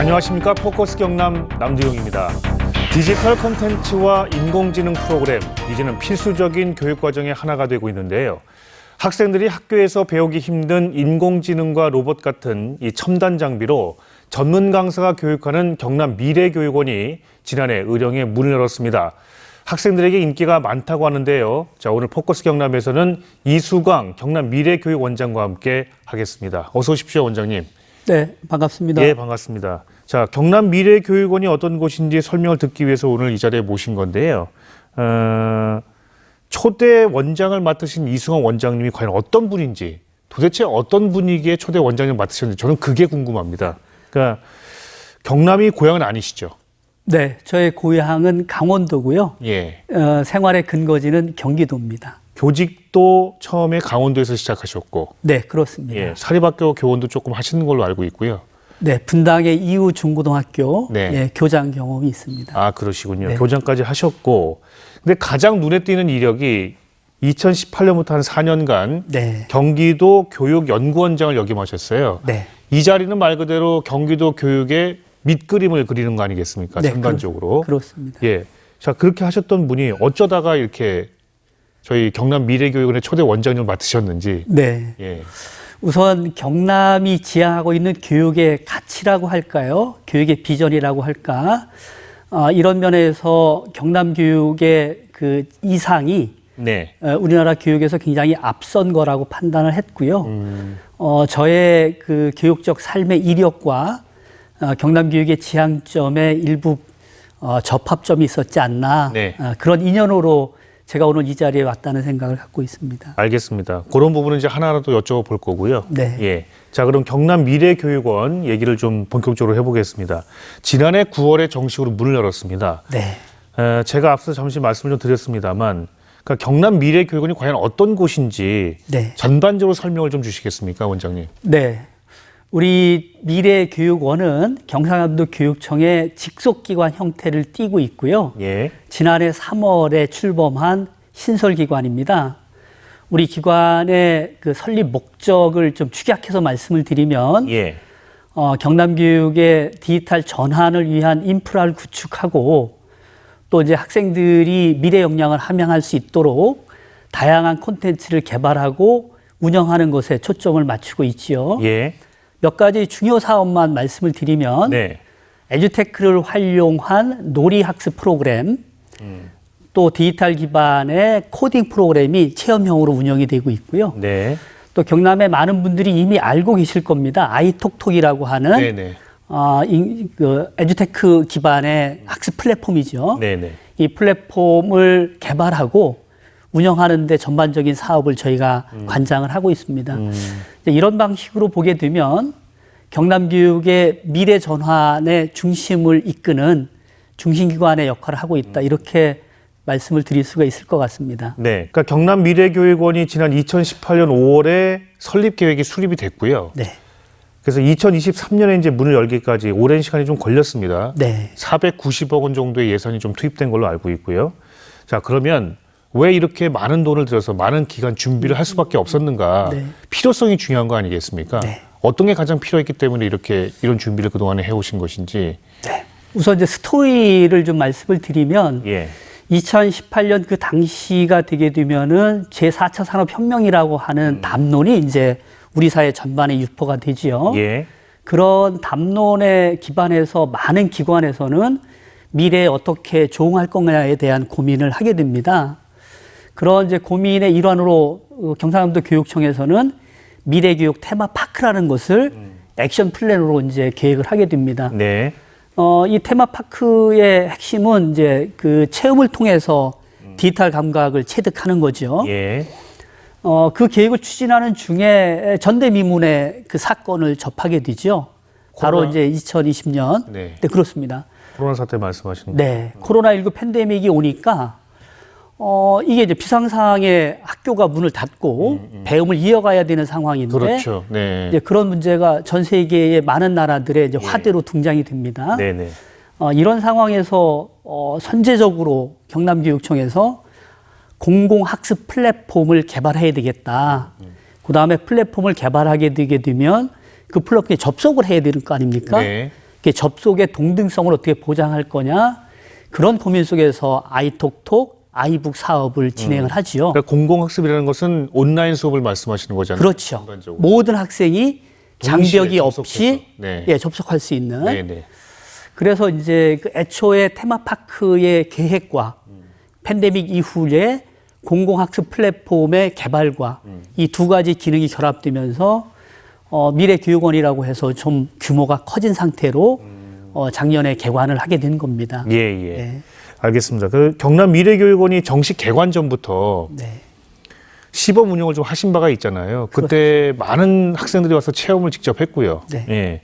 안녕하십니까. 포커스 경남 남두용입니다. 디지털 콘텐츠와 인공지능 프로그램, 이제는 필수적인 교육과정의 하나가 되고 있는데요. 학생들이 학교에서 배우기 힘든 인공지능과 로봇 같은 이 첨단 장비로 전문 강사가 교육하는 경남 미래교육원이 지난해 의령에 문을 열었습니다. 학생들에게 인기가 많다고 하는데요. 자, 오늘 포커스 경남에서는 이수광 경남 미래교육원장과 함께 하겠습니다. 어서 오십시오, 원장님. 네, 반갑습니다. 예, 반갑습니다. 자, 경남 미래교육원이 어떤 곳인지 설명을 듣기 위해서 오늘 이 자리에 모신 건데요. 초대 원장을 맡으신 이수광 원장님이 과연 어떤 분인지, 도대체 어떤 분위기의 초대 원장을 맡으셨는지 저는 그게 궁금합니다. 그러니까 경남이 고향은 아니시죠? 네, 저의 고향은 강원도고요. 예. 생활의 근거지는 경기도입니다. 교직도 처음에 강원도에서 시작하셨고, 네, 그렇습니다. 예, 사립학교 교원도 조금 하시는 걸로 알고 있고요. 네, 분당의 이후 중고등학교 네. 예, 교장 경험이 있습니다. 아, 그러시군요. 네. 교장까지 하셨고, 근데 가장 눈에 띄는 이력이 2018년부터 한 4년간 네, 경기도 교육연구원장을 역임하셨어요. 네, 이 자리는 말 그대로 경기도 교육의 밑그림을 그리는 거 아니겠습니까? 네, 전반적으로. 그렇습니다. 예. 자, 그렇게 하셨던 분이 어쩌다가 이렇게 저희 경남 미래교육원의 초대 원장님을 맡으셨는지. 네, 예. 우선 경남이 지향하고 있는 교육의 가치라고 할까요? 교육의 비전이라고 할까? 이런 면에서 경남 교육의 그 이상이 네. 우리나라 교육에서 굉장히 앞선 거라고 판단을 했고요. 저의 그 교육적 삶의 이력과 경남 교육의 지향점에 일부 접합점이 있었지 않나. 네. 그런 인연으로 제가 오늘 이 자리에 왔다는 생각을 갖고 있습니다. 알겠습니다. 그런 부분은 이제 하나라도 여쭤볼 거고요. 네. 예. 자, 그럼 경남 미래교육원 얘기를 좀 본격적으로 해보겠습니다. 지난해 9월에 정식으로 문을 열었습니다. 네. 제가 앞서 잠시 말씀을 좀 드렸습니다만, 그러니까 경남 미래교육원이 과연 어떤 곳인지 네. 전반적으로 설명을 좀 주시겠습니까, 원장님? 네. 우리 미래교육원은 경상남도 교육청의 직속기관 형태를 띠고 있고요. 예. 지난해 3월에 출범한 신설기관입니다. 우리 기관의 그 설립 목적을 좀 축약해서 말씀을 드리면, 예. 경남교육의 디지털 전환을 위한 인프라를 구축하고 또 이제 학생들이 미래 역량을 함양할 수 있도록 다양한 콘텐츠를 개발하고 운영하는 것에 초점을 맞추고 있지요. 예. 몇 가지 중요 사업만 말씀을 드리면, 네. 에듀테크를 활용한 놀이 학습 프로그램, 또 디지털 기반의 코딩 프로그램이 체험형으로 운영이 되고 있고요. 네. 또 경남의 많은 분들이 이미 알고 계실 겁니다. 아이톡톡이라고 하는 네네. 그 에듀테크 기반의 학습 플랫폼이죠. 네네. 이 플랫폼을 개발하고 운영하는데 전반적인 사업을 저희가 관장을 하고 있습니다. 이런 방식으로 보게 되면 경남교육의 미래 전환의 중심을 이끄는 중심기관의 역할을 하고 있다. 이렇게 말씀을 드릴 수가 있을 것 같습니다. 네. 그러니까 경남 미래교육원이 지난 2018년 5월에 설립 계획이 수립이 됐고요. 네. 그래서 2023년에 이제 문을 열기까지 오랜 시간이 좀 걸렸습니다. 네. 490억 원 정도의 예산이 좀 투입된 걸로 알고 있고요. 자, 그러면 왜 이렇게 많은 돈을 들여서 많은 기간 준비를 할 수밖에 없었는가? 네. 필요성이 중요한 거 아니겠습니까? 네. 어떤 게 가장 필요했기 때문에 이런 준비를 그동안에 해오신 것인지. 네. 우선 이제 스토리를 좀 말씀을 드리면, 예. 2018년 그 당시가 되게 되면은 제4차 산업혁명이라고 하는 담론이 이제 우리 사회 전반에 유포가 되지요. 예. 그런 담론에 기반해서 많은 기관에서는 미래에 어떻게 조응할 건가에 대한 고민을 하게 됩니다. 그런 이제 고민의 일환으로 경상남도 교육청에서는 미래교육 테마파크라는 것을 액션 플랜으로 이제 계획을 하게 됩니다. 네. 이 테마파크의 핵심은 이제 그 체험을 통해서 디지털 감각을 체득하는 거죠. 예. 그 계획을 추진하는 중에 전대미문의 그 사건을 접하게 되죠. 바로 코로나? 이제 2020년. 네. 네, 그렇습니다. 코로나 사태 말씀하시는 네. 코로나19 팬데믹이 오니까, 이게 이제 비상상황에 학교가 문을 닫고 배움을 이어가야 되는 상황인데. 그렇죠. 네. 이제 그런 문제가 전 세계의 많은 나라들의 이제 화제로 등장이 됩니다. 네네. 이런 상황에서 선제적으로 경남교육청에서 공공학습 플랫폼을 개발해야 되겠다. 그다음에 플랫폼을 개발하게 되게 되면 그 플랫폼에 접속을 해야 되는 거 아닙니까? 네. 접속의 동등성을 어떻게 보장할 거냐 그런 고민 속에서 아이톡톡, 아이북 사업을 진행을 하지요. 그러니까 공공학습이라는 것은 온라인 수업을 말씀하시는 거잖아요. 그렇죠. 전반적으로. 모든 학생이 장벽이 없이 네. 예, 접속할 수 있는. 네, 네. 그래서 이제 그 애초에 테마파크의 계획과 팬데믹 이후에 공공학습 플랫폼의 개발과 이 두 가지 기능이 결합되면서 미래교육원이라고 해서 좀 규모가 커진 상태로 작년에 개관을 하게 된 겁니다. 예, 예. 네. 알겠습니다. 그 경남 미래교육원이 정식 개관 전부터 네. 시범 운영을 좀 하신 바가 있잖아요. 그때 많은 학생들이 와서 체험을 직접 했고요. 네. 예.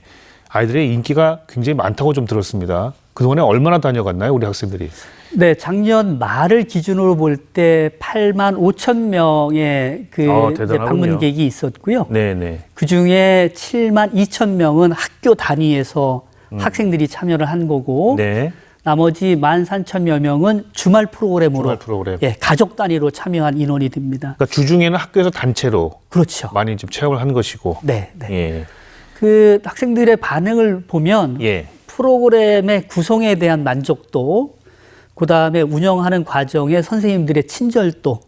아이들의 인기가 굉장히 많다고 좀 들었습니다. 그동안에 얼마나 다녀갔나요, 우리 학생들이? 네, 작년 말을 기준으로 볼 때 8만 5천 명의 그 이제 대단하군요. 방문객이 있었고요. 네, 네. 그 중에 7만 2천 명은 학교 단위에서 학생들이 참여를 한 거고, 네. 나머지 13,000여 명은 주말 프로그램으로, 주말 프로그램. 예, 가족 단위로 참여한 인원이 됩니다. 그러니까 주중에는 학교에서 단체로 그렇죠. 많이 좀 체험을 한 것이고. 네, 네. 예. 그 학생들의 반응을 보면 예. 프로그램의 구성에 대한 만족도, 그 다음에 운영하는 과정의 선생님들의 친절도,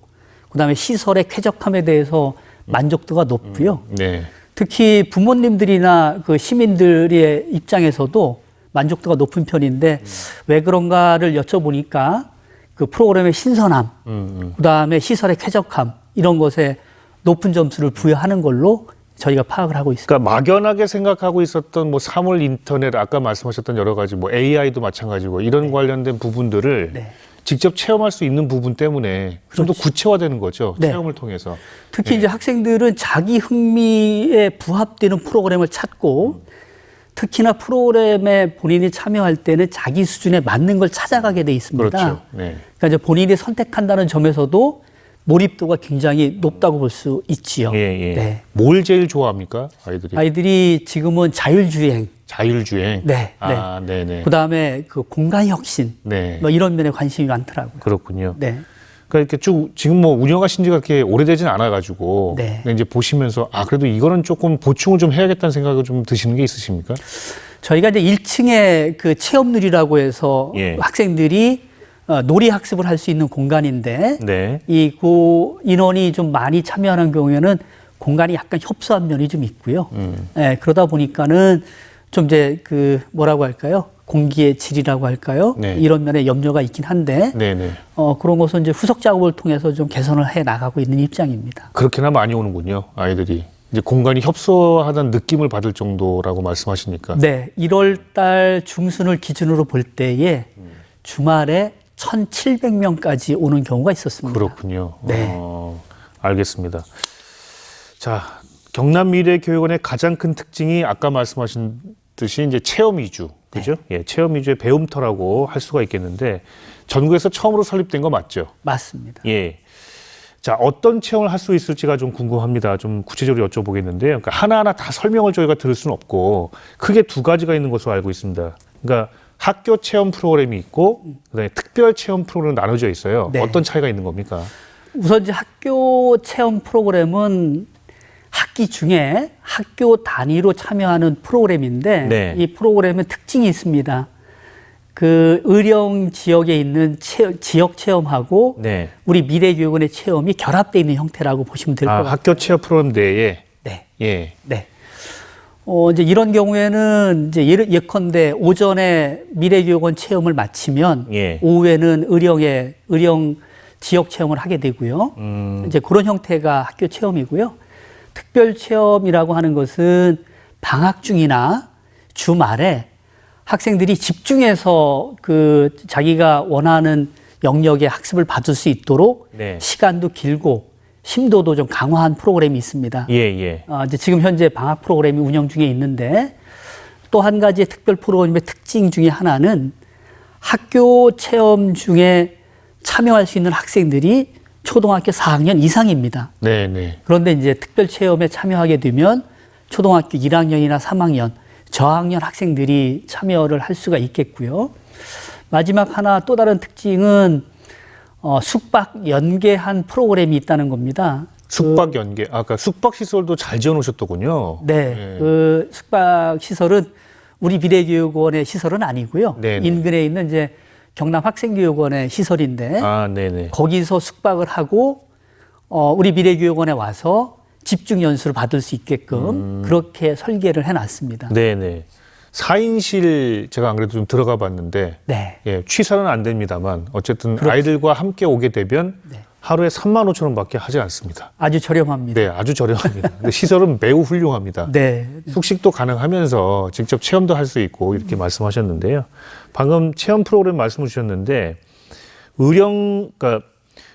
그 다음에 시설의 쾌적함에 대해서 만족도가 높고요. 네. 특히 부모님들이나 그 시민들의 입장에서도 만족도가 높은 편인데 왜 그런가를 여쭤보니까 그 프로그램의 신선함, 그 다음에 시설의 쾌적함 이런 것에 높은 점수를 부여하는 걸로 저희가 파악을 하고 있습니다. 그러니까 막연하게 생각하고 있었던 뭐 사물 인터넷 아까 말씀하셨던 여러 가지 뭐 AI도 마찬가지고 이런 관련된 부분들을 네. 직접 체험할 수 있는 부분 때문에 좀 더 구체화되는 거죠. 네. 체험을 통해서. 특히 이제 학생들은 자기 흥미에 부합되는 프로그램을 찾고 특히나 프로그램에 본인이 참여할 때는 자기 수준에 맞는 걸 찾아가게 돼 있습니다. 그렇죠. 네. 그러니까 이제 본인이 선택한다는 점에서도 몰입도가 굉장히 높다고 볼 수 있지요. 예, 예. 네. 뭘 제일 좋아합니까? 아이들이? 아이들이 지금은 자율주행, 자율주행. 네, 아, 네, 네. 그다음에 그 공간 혁신, 네. 뭐 이런 면에 관심이 많더라고요. 그렇군요. 네. 그러니까 이렇게 쭉 지금 뭐 운영하신 지가 그렇게 오래되진 않아가지고 네. 근데 이제 보시면서 아 그래도 이거는 조금 보충을 좀 해야겠다는 생각을 좀 드시는 게 있으십니까? 저희가 이제 1층에 그 체험누리라고 해서 예. 학생들이 놀이 학습을 할 수 있는 공간인데 네. 이 인원이 좀 많이 참여하는 경우에는 공간이 약간 협소한 면이 좀 있고요. 예, 그러다 보니까는 좀 이제 그 뭐라고 할까요? 공기의 질이라고 할까요? 네. 이런 면에 염려가 있긴 한데 네, 네. 그런 것은 이제 후속 작업을 통해서 좀 개선을 해 나가고 있는 입장입니다. 그렇게나 많이 오는군요, 아이들이. 이제 공간이 협소하다는 느낌을 받을 정도라고 말씀하시니까. 네, 1월 달 중순을 기준으로 볼 때에 주말에 1,700명까지 오는 경우가 있었습니다. 그렇군요. 네. 알겠습니다. 자, 경남미래교육원의 가장 큰 특징이 아까 말씀하신 듯이 이제 체험 위주, 그죠? 예, 체험 위주의 배움터라고 할 수가 있겠는데 전국에서 처음으로 설립된 거 맞죠? 맞습니다. 예. 자, 어떤 체험을 할 수 있을지가 좀 궁금합니다. 좀 구체적으로 여쭤보겠는데요. 그러니까 하나하나 다 설명을 저희가 들을 수는 없고 크게 두 가지가 있는 것으로 알고 있습니다. 그러니까 학교 체험 프로그램이 있고 그다음에 특별 체험 프로그램이 나눠져 있어요. 네. 어떤 차이가 있는 겁니까? 우선 이제 학교 체험 프로그램은 학기 중에 학교 단위로 참여하는 프로그램인데 네. 이 프로그램은 특징이 있습니다. 그 의령 지역에 있는 지역 체험하고 네. 우리 미래교육원의 체험이 결합되어 있는 형태라고 보시면 될 것 같아요. 학교 체험 프로그램 내에 네. 예. 네. 이제 이런 경우에는 이제 예컨대 오전에 미래교육원 체험을 마치면 예. 오후에는 의령 지역 체험을 하게 되고요. 이제 그런 형태가 학교 체험이고요. 특별 체험이라고 하는 것은 방학 중이나 주말에 학생들이 집중해서 그 자기가 원하는 영역의 학습을 받을 수 있도록 네. 시간도 길고 심도도 좀 강화한 프로그램이 있습니다. 예, 예. 이제 지금 현재 방학 프로그램이 운영 중에 있는데 또 한 가지의 특별 프로그램의 특징 중에 하나는 학교 체험 중에 참여할 수 있는 학생들이 초등학교 4학년 이상입니다. 네, 네. 그런데 이제 특별 체험에 참여하게 되면 초등학교 1학년이나 3학년 저학년 학생들이 참여를 할 수가 있겠고요. 마지막 하나 또 다른 특징은 숙박 연계한 프로그램이 있다는 겁니다. 숙박 연계. 아까 숙박 시설도 잘 지어 놓으셨더군요. 네, 예. 그 숙박 시설은 우리 미래교육원의 시설은 아니고요. 네네. 인근에 있는 이제 경남 학생교육원의 시설인데 아, 네네. 거기서 숙박을 하고 우리 미래교육원에 와서 집중 연수를 받을 수 있게끔 그렇게 설계를 해놨습니다. 네네. 4인실 제가 안 그래도 좀 들어가 봤는데 네. 예, 취사는 안 됩니다만 어쨌든 그렇죠. 아이들과 함께 오게 되면 네. 하루에 35,000원밖에 하지 않습니다. 아주 저렴합니다. 네, 아주 저렴합니다. 근데 시설은 매우 훌륭합니다. 네. 숙식도 가능하면서 직접 체험도 할 수 있고 이렇게 말씀하셨는데요. 방금 체험 프로그램 말씀을 주셨는데 그러니까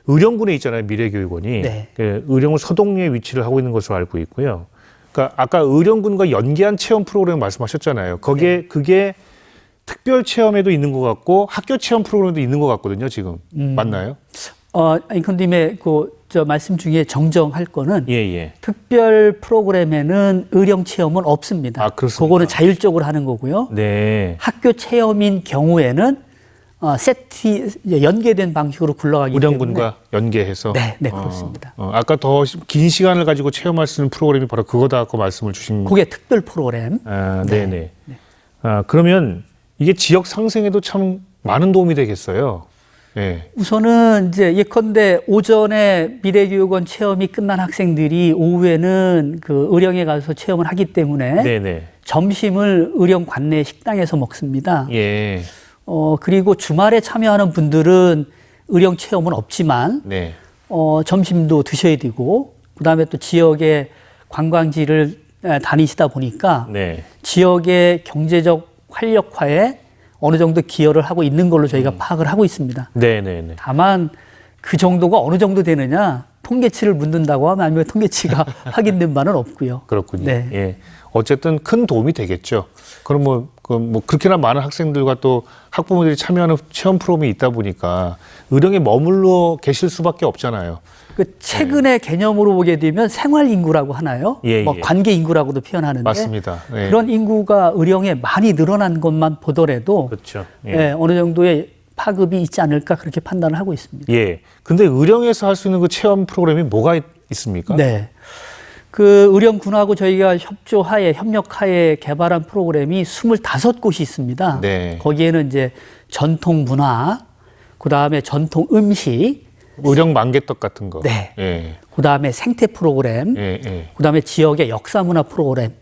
의령군에 있잖아요, 미래교육원이. 네. 그 의령군 서동리에 위치를 하고 있는 것으로 알고 있고요. 그러니까 아까 의령군과 연계한 체험 프로그램 말씀하셨잖아요. 거기에 네. 그게 특별 체험에도 있는 것 같고 학교 체험 프로그램도 있는 것 같거든요, 지금. 맞나요? 아니, 근데 저 말씀 중에 정정할 거는 예, 예. 특별 프로그램에는 의령 체험은 없습니다. 아, 그렇습니까? 그거는 자율적으로 하는 거고요. 네. 학교 체험인 경우에는 연계된 방식으로 굴러가기 때문에 의령군과 연계해서. 네, 그렇습니다. 아까 더 긴 시간을 가지고 체험할 수 있는 프로그램이 바로 그거다고 말씀을 주신. 그게 특별 프로그램. 아, 네네. 그러면 이게 지역 상생에도 참 많은 도움이 되겠어요. 네. 우선은 이제 예컨대 오전에 미래교육원 체험이 끝난 학생들이 오후에는 그 의령에 가서 체험을 하기 때문에 네네. 점심을 의령 관내 식당에서 먹습니다. 예. 그리고 주말에 참여하는 분들은 의령 체험은 없지만 네. 점심도 드셔야 되고 그다음에 또 지역의 관광지를 다니시다 보니까 네. 지역의 경제적 활력화에 어느 정도 기여를 하고 있는 걸로 저희가 파악을 하고 있습니다. 네네네. 다만 그 정도가 어느 정도 되느냐 통계치를 묻는다고 하면 아니면 통계치가 확인된 바는 없고요. 그렇군요. 네. 예. 어쨌든 큰 도움이 되겠죠. 그럼 그렇게나 많은 학생들과 또 학부모들이 참여하는 체험 프로그램이 있다 보니까 의령에 머물러 계실 수밖에 없잖아요. 그 최근의 개념으로 보게 되면 생활 인구라고 하나요? 예, 뭐 예. 관계 인구라고도 표현하는데 맞습니다. 예. 그런 인구가 의령에 많이 늘어난 것만 보더라도 그렇죠. 예, 어느 정도의 파급이 있지 않을까 그렇게 판단을 하고 있습니다. 예. 근데 의령에서 할 수 있는 그 체험 프로그램이 뭐가 있습니까? 네. 그 의령군하고 저희가 협력하에 개발한 프로그램이 25곳이 있습니다. 네. 거기에는 이제 전통 문화, 그다음에 전통 음식, 의령 만개떡 같은 거. 네. 예. 그다음에 생태 프로그램, 예, 예. 그다음에 지역의 역사 문화 프로그램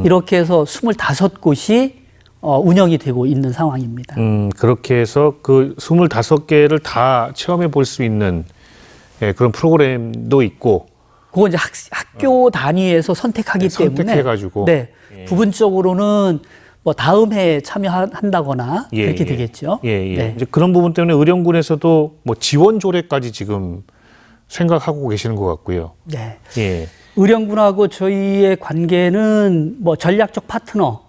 이렇게 해서 25곳이 운영이 되고 있는 상황입니다. 그렇게 해서 그 25개를 다 체험해 볼 수 있는 그런 프로그램도 있고. 그건 이제 학교 단위에서 선택하기 때문에 선택해가지고. 네, 부분적으로는 뭐 다음 해에 참여한다거나 그렇게 되겠죠. 예. 네. 이제 그런 부분 때문에 의령군에서도 뭐 지원 조례까지 지금 생각하고 계시는 것 같고요. 네. 예. 의령군하고 저희의 관계는 뭐 전략적 파트너,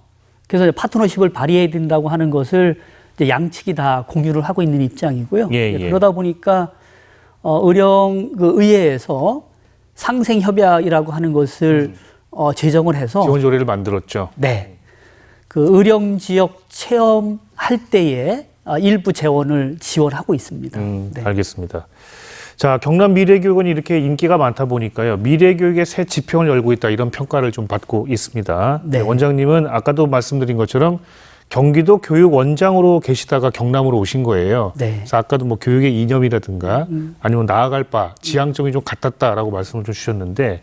그래서 파트너십을 발휘해야 된다고 하는 것을 이제 양측이 다 공유를 하고 있는 입장이고요. 예. 그러다 보니까 의령 그 의회에서 상생협약이라고 하는 것을 제정을 해서 지원 조례를 만들었죠. 네. 그 의령 지역 체험할 때에 일부 재원을 지원하고 있습니다. 네. 알겠습니다. 자, 경남 미래교육원이 이렇게 인기가 많다 보니까요. 미래교육의 새 지평을 열고 있다 이런 평가를 좀 받고 있습니다. 네. 원장님은 아까도 말씀드린 것처럼 경기도 교육원장으로 계시다가 경남으로 오신 거예요. 네. 그래서 아까도 뭐 교육의 이념이라든가 아니면 나아갈 바, 지향점이 좀 같았다라고 말씀을 좀 주셨는데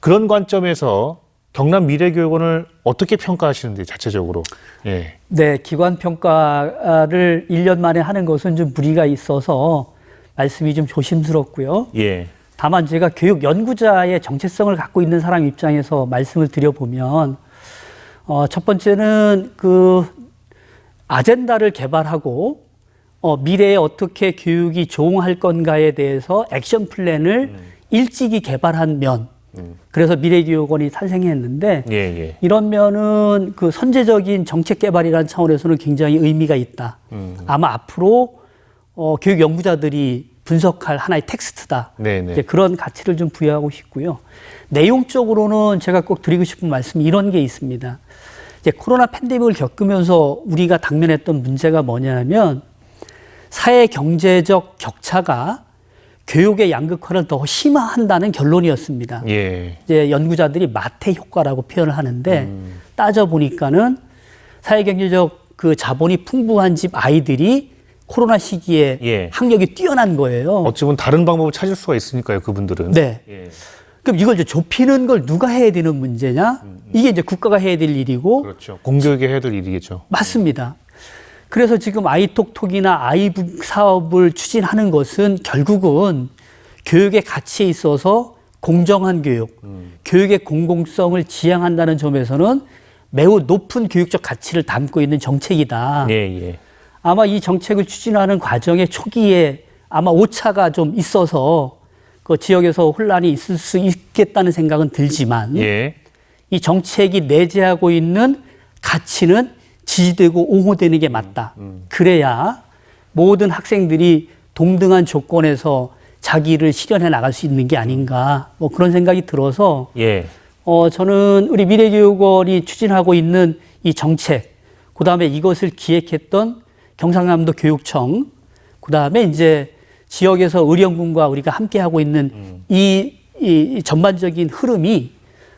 그런 관점에서 경남 미래교육원을 어떻게 평가하시는지 자체적으로. 예. 네, 기관 평가를 1년 만에 하는 것은 좀 무리가 있어서 말씀이 좀 조심스럽고요. 예. 다만 제가 교육 연구자의 정체성을 갖고 있는 사람 입장에서 말씀을 드려보면 첫 번째는 그 아젠다를 개발하고 미래에 어떻게 교육이 조응할 건가에 대해서 액션 플랜을 일찍이 개발한 면. 그래서 미래교육원이 탄생했는데 예. 이런 면은 그 선제적인 정책 개발이라는 차원에서는 굉장히 의미가 있다. 아마 앞으로 교육 연구자들이 분석할 하나의 텍스트다. 네네. 이제 그런 가치를 좀 부여하고 싶고요. 내용적으로는 제가 꼭 드리고 싶은 말씀이 이런 게 있습니다. 이제 코로나 팬데믹을 겪으면서 우리가 당면했던 문제가 뭐냐면 사회 경제적 격차가 교육의 양극화를 더 심화한다는 결론이었습니다. 예. 이제 연구자들이 마태 효과라고 표현을 하는데 따져 보니까는 사회경제적 그 자본이 풍부한 집 아이들이 코로나 시기에 예. 학력이 뛰어난 거예요. 어찌 보면 다른 방법을 찾을 수가 있으니까요, 그분들은. 네. 예. 그럼 이걸 이제 좁히는 걸 누가 해야 되는 문제냐? 이게 이제 국가가 해야 될 일이고. 그렇죠. 공교육에 해야 될 일이겠죠. 맞습니다. 그래서 지금 아이톡톡이나 아이북 사업을 추진하는 것은 결국은 교육의 가치에 있어서 공정한 교육, 교육의 공공성을 지향한다는 점에서는 매우 높은 교육적 가치를 담고 있는 정책이다. 예, 예. 아마 이 정책을 추진하는 과정의 초기에 아마 오차가 좀 있어서 그 지역에서 혼란이 있을 수 있겠다는 생각은 들지만 예. 이 정책이 내재하고 있는 가치는 지지되고 옹호되는 게 맞다. 그래야 모든 학생들이 동등한 조건에서 자기를 실현해 나갈 수 있는 게 아닌가. 뭐 그런 생각이 들어서 예. 저는 우리 미래교육원이 추진하고 있는 이 정책, 그다음에 이것을 기획했던 경상남도 교육청, 그다음에 이제 지역에서 의령군과 우리가 함께 하고 있는 이 전반적인 흐름이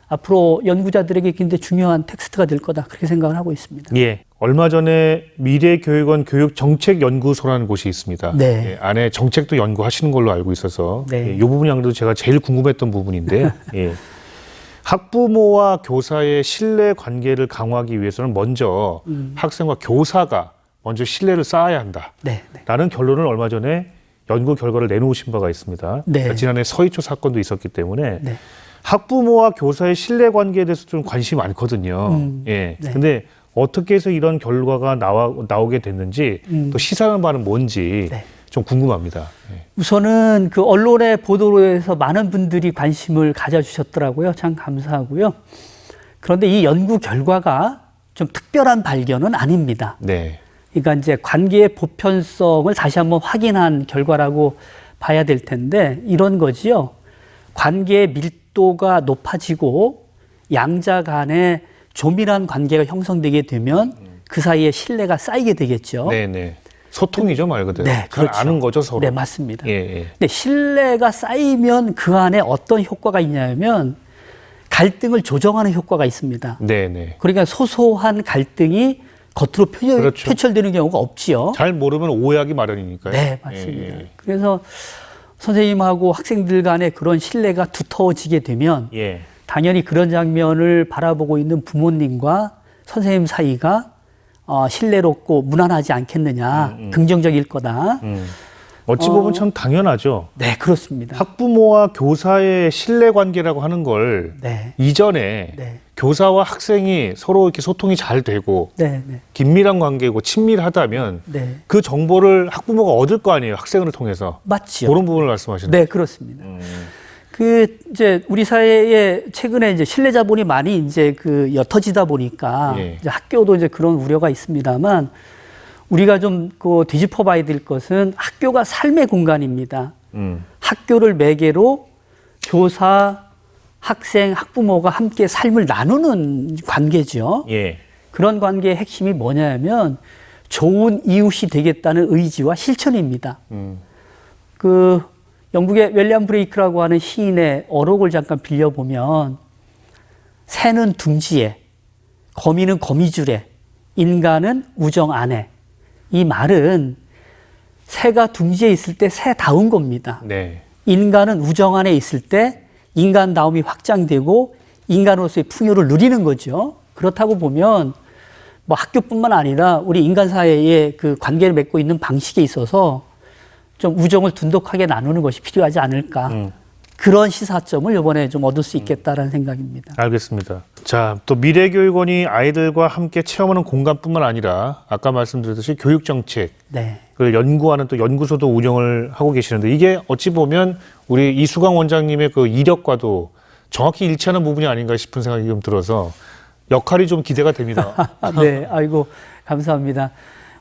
앞으로 연구자들에게 굉장히 중요한 텍스트가 될 거다. 그렇게 생각을 하고 있습니다. 예. 얼마 전에 미래교육원 교육정책연구소라는 곳이 있습니다. 네. 예, 안에 정책도 연구하시는 걸로 알고 있어서 네. 이 부분이 아무래도 제가 제일 궁금했던 부분인데 예. 학부모와 교사의 신뢰 관계를 강화하기 위해서는 먼저 학생과 교사가 먼저 신뢰를 쌓아야 한다. 네. 네. 라는 결론을 얼마 전에 연구 결과를 내놓으신 바가 있습니다. 네. 그러니까 지난해 서희초 사건도 있었기 때문에 네. 학부모와 교사의 신뢰 관계에 대해서 좀 관심이 많거든요. 예. 네. 근데 어떻게 해서 이런 결과가 나오게 됐는지 또 시사하는 바는 뭔지 네. 좀 궁금합니다. 예. 우선은 그 언론의 보도로 해서 많은 분들이 관심을 가져주셨더라고요. 참 감사하고요. 그런데 이 연구 결과가 좀 특별한 발견은 아닙니다. 네. 그러니까 이제 관계의 보편성을 다시 한번 확인한 결과라고 봐야 될 텐데 이런 거지요. 관계의 밀도가 높아지고 양자 간에 조밀한 관계가 형성되게 되면 그 사이에 신뢰가 쌓이게 되겠죠. 네네. 소통이죠, 말 그대로. 네, 잘 그렇죠. 아는 거죠, 서로. 네, 맞습니다. 예, 예. 근데 신뢰가 쌓이면 그 안에 어떤 효과가 있냐면 갈등을 조정하는 효과가 있습니다. 네네. 그러니까 소소한 갈등이 겉으로 그렇죠. 표출되는 경우가 없지요. 잘 모르면 오해하기 마련이니까요. 네, 맞습니다. 예, 예. 그래서 선생님하고 학생들 간의 그런 신뢰가 두터워지게 되면 예. 당연히 그런 장면을 바라보고 있는 부모님과 선생님 사이가 신뢰롭고 무난하지 않겠느냐, 긍정적일 거다. 어찌 보면 참 당연하죠. 네, 그렇습니다. 학부모와 교사의 신뢰 관계라고 하는 걸 네, 이전에 네, 교사와 학생이 서로 이렇게 소통이 잘 되고 네, 네, 긴밀한 관계고 친밀하다면 네, 그 정보를 학부모가 얻을 거 아니에요. 학생을 통해서. 맞지요. 그런 부분을 말씀하시는 네, 그렇습니다. 이제 우리 사회에 최근에 이제 신뢰 자본이 많이 이제 옅어지다 보니까 예. 이제 학교도 이제 그런 우려가 있습니다만 우리가 좀 뒤짚어 봐야 될 것은 학교가 삶의 공간입니다. 학교를 매개로 교사, 학생, 학부모가 함께 삶을 나누는 관계죠. 예. 그런 관계의 핵심이 뭐냐면 좋은 이웃이 되겠다는 의지와 실천입니다. 영국의 웰리엄 브레이크라고 하는 시인의 어록을 잠깐 빌려보면 새는 둥지에, 거미는 거미줄에, 인간은 우정 안에. 이 말은 새가 둥지에 있을 때 새다운 겁니다. 네. 인간은 우정 안에 있을 때 인간다움이 확장되고 인간으로서의 풍요를 누리는 거죠. 그렇다고 보면 뭐 학교뿐만 아니라 우리 인간 사회의 그 관계를 맺고 있는 방식에 있어서 좀 우정을 둔독하게 나누는 것이 필요하지 않을까. 그런 시사점을 이번에 좀 얻을 수 있겠다라는 생각입니다. 알겠습니다. 자, 또 미래교육원이 아이들과 함께 체험하는 공간뿐만 아니라 아까 말씀드렸듯이 교육정책을 네. 연구하는 또 연구소도 운영을 하고 계시는데 이게 어찌 보면 우리 이수강 원장님의 그 이력과도 정확히 일치하는 부분이 아닌가 싶은 생각이 좀 들어서 역할이 좀 기대가 됩니다. 네, 아이고 감사합니다.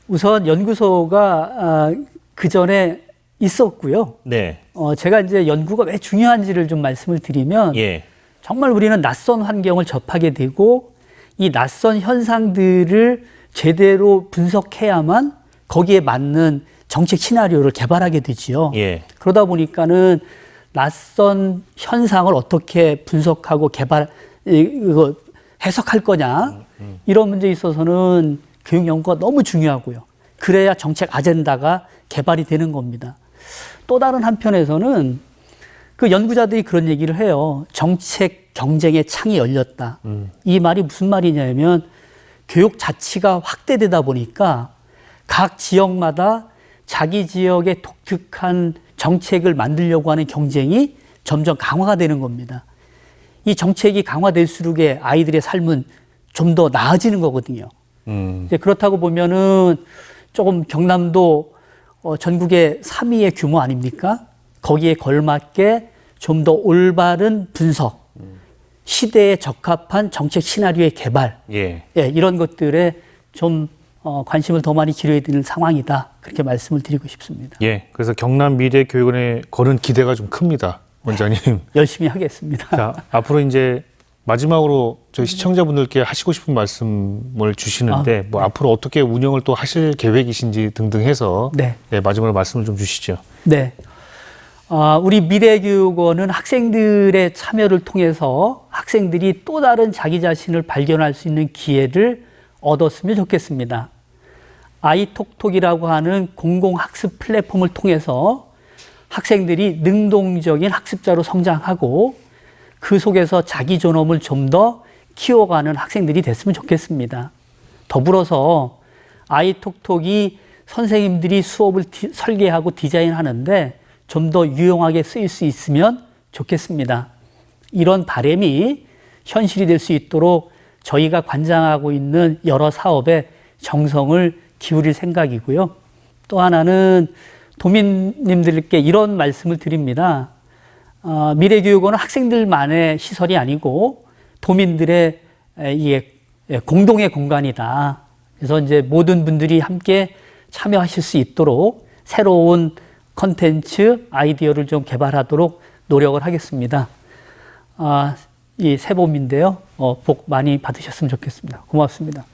우선 연구소가 그 전에 있었고요. 네. 제가 이제 연구가 왜 중요한지를 좀 말씀을 드리면 예. 정말 우리는 낯선 환경을 접하게 되고 이 낯선 현상들을 제대로 분석해야만 거기에 맞는 정책 시나리오를 개발하게 되지요. 예. 그러다 보니까는 낯선 현상을 어떻게 분석하고 해석할 거냐 이런 문제에 있어서는 교육 연구가 너무 중요하고요. 그래야 정책 아젠다가 개발이 되는 겁니다. 또 다른 한편에서는 그 연구자들이 그런 얘기를 해요. 정책 경쟁의 창이 열렸다. 이 말이 무슨 말이냐면 교육 자치가 확대되다 보니까 각 지역마다 자기 지역의 독특한 정책을 만들려고 하는 경쟁이 점점 강화가 되는 겁니다. 이 정책이 강화될수록에 아이들의 삶은 좀 더 나아지는 거거든요. 이제 그렇다고 보면은 조금 경남도 전국의 3위의 규모 아닙니까? 거기에 걸맞게 좀 더 올바른 분석, 시대에 적합한 정책 시나리오의 개발, 예. 예, 이런 것들에 좀 관심을 더 많이 기울여야 되는 상황이다. 그렇게 말씀을 드리고 싶습니다. 예. 그래서 경남 미래교육원에 거는 기대가 좀 큽니다. 원장님. 열심히 하겠습니다. 자, 앞으로 이제 마지막으로 저희 시청자분들께 하시고 싶은 말씀을 주시는데 뭐 앞으로 어떻게 운영을 또 하실 계획이신지 등등 해서 네. 네, 마지막으로 말씀을 좀 주시죠. 네. 우리 미래교육원은 학생들의 참여를 통해서 학생들이 또 다른 자기 자신을 발견할 수 있는 기회를 얻었으면 좋겠습니다. 아이톡톡이라고 하는 공공학습 플랫폼을 통해서 학생들이 능동적인 학습자로 성장하고 그 속에서 자기 존엄을 좀 더 키워가는 학생들이 됐으면 좋겠습니다. 더불어서 아이톡톡이 선생님들이 수업을 설계하고 디자인하는데 좀 더 유용하게 쓰일 수 있으면 좋겠습니다. 이런 바람이 현실이 될 수 있도록 저희가 관장하고 있는 여러 사업에 정성을 기울일 생각이고요. 또 하나는 도민님들께 이런 말씀을 드립니다. 미래교육원은 학생들만의 시설이 아니고 도민들의 이게 공동의 공간이다. 그래서 이제 모든 분들이 함께 참여하실 수 있도록 새로운 컨텐츠, 아이디어를 좀 개발하도록 노력을 하겠습니다. 이 새봄인데요. 복 많이 받으셨으면 좋겠습니다. 고맙습니다.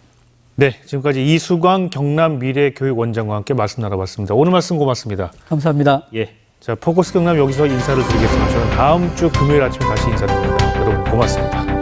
네, 지금까지 이수광 경남 미래교육원장과 함께 말씀 나눠봤습니다. 오늘 말씀 고맙습니다. 감사합니다. 예. 자, 포커스 경남 여기서 인사를 드리겠습니다. 저는 다음 주 금요일 아침에 다시 인사드립니다. 여러분 고맙습니다.